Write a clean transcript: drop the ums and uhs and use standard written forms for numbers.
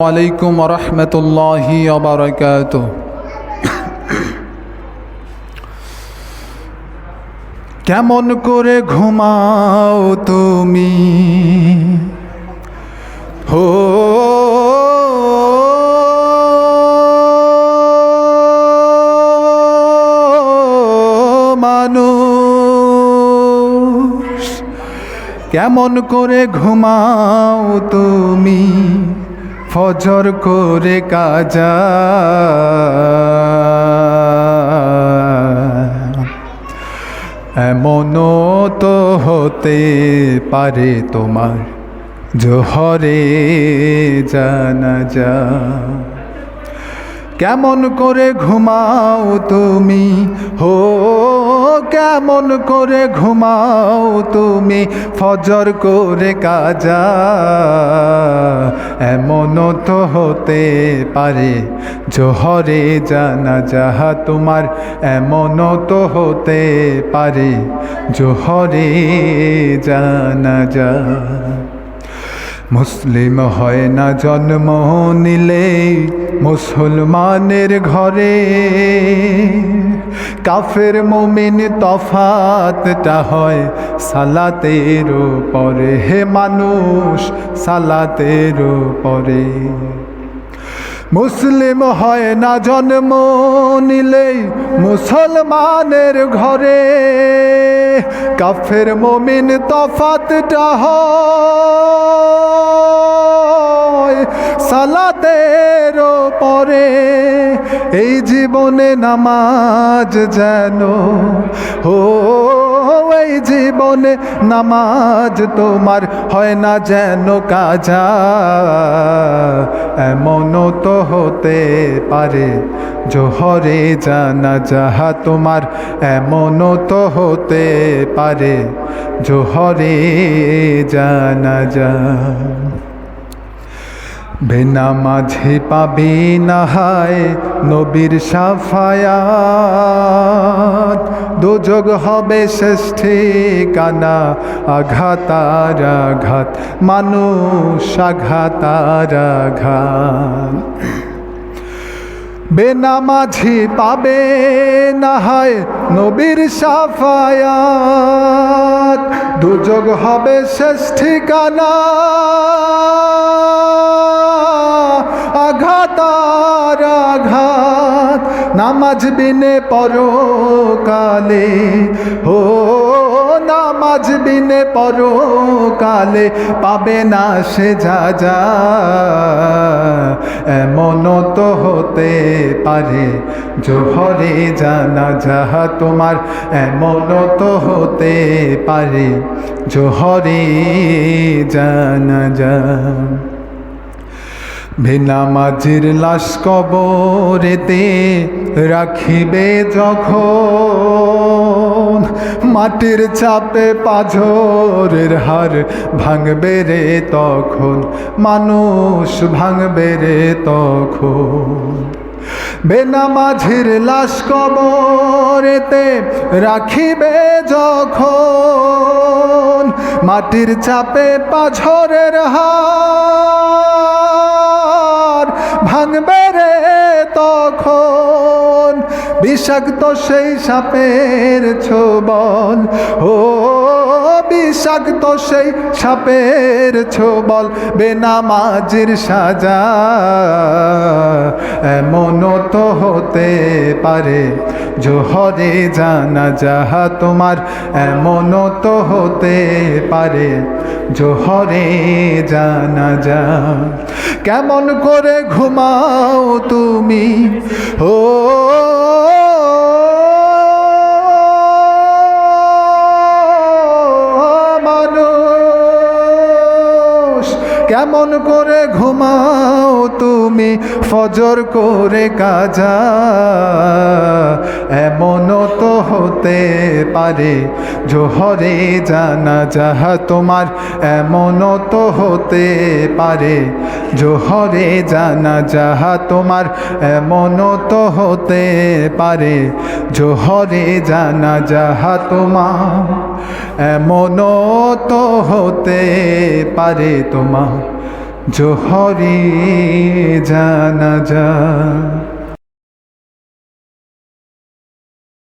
আলাইকুম রহমতুল্লাহি ওয়া বারাকাতুহু। কেমন করে ঘুমাও তুমি হো মানুষ, কেমন করে ঘুমাও তুমি ফজর করে কাজা। এমনও তো হতে পারে তোমার জোহরে জানাজা। কেমন করে ঘুমাও তুমি হো, কেমন করে ঘুমাও তুমি ফজর করে কাজা। এমনও তো হতে পারে জোহরে জানাজা তোমার, এমনও তো হতে পারে জোহরে জানাজা। মুসলিম হয় না জন্ম নিলে মুসলমানের ঘরে, কাফের মুমিন তফাতটা হয় সালাতের পরে। হে মানুষ সালাতের পরে। মুসলিম হয় না জন্ম নিলে মুসলমানের ঘরে, কাফের মুমিন তফাতটা হয় সালাতের পরে। এই জীবনে নামাজ যেন হো, এই জীবনে নামাজ তোমার হয় না যেন কাজা। এমনও তো হতে পারে জোহরে জানাজা তোমার, এমনও তো হতে পারে জোহরে জানাজা। বেনামাঝি পাবি না হায় নবীর শাফায়াত, দোজগ হবে শেষ ঠিকানা। আঘাতার আঘাত মানুষ, আঘাতার আঘাত। বেনামাঝি পাবে না হায় নবীর শাফায়াত, দুযোগ হবে শেষ ঠিকানা। আঘাতার আঘাত নামাজ বিনে পরকালে হো, নামাজ বিনে পরকালে পাবে না সে যা। এমনও তো হতে পারে জোহরে জানাজা তোমার, এমনও তো হতে পারে জোহরে জানাজা। বেনামাজির লাশ কবরেতে রাখিবে যখন, মাটির চাপে পাঝরের হার ভাঙবে রে তখন, মানুষ ভাঙবে রে তখন। বেনামাজির লাশ কবরেতে রাখিবে যখন, মাটির চাপে পাঝরের হার ভাঙবে রে তখন। বিষাক্ত সেই সাপের ছোবল ও, বিষাক্ত সেই সাপের ছোবল বেনামাজির সাজা। এমনও তো হতে পারে জোহরে জানাজা তোমার, এমনও তো হতে পারে জোহরে জানাজা। কেমন করে ঘুমাও তুমি ও মানুষ, কেমন করে ঘুমাও তুমি ফজর করে কাজা। এমনও তো হতে পারে জোহরে জানাজা তোমার, এমনও তো হতে পারে জোহরে জানাজা তোমার, এমনও তো হতে পারে জোহরে জানাজা তোমার, এমনও তো হতে পারে তোমার জোহরে জানাজা।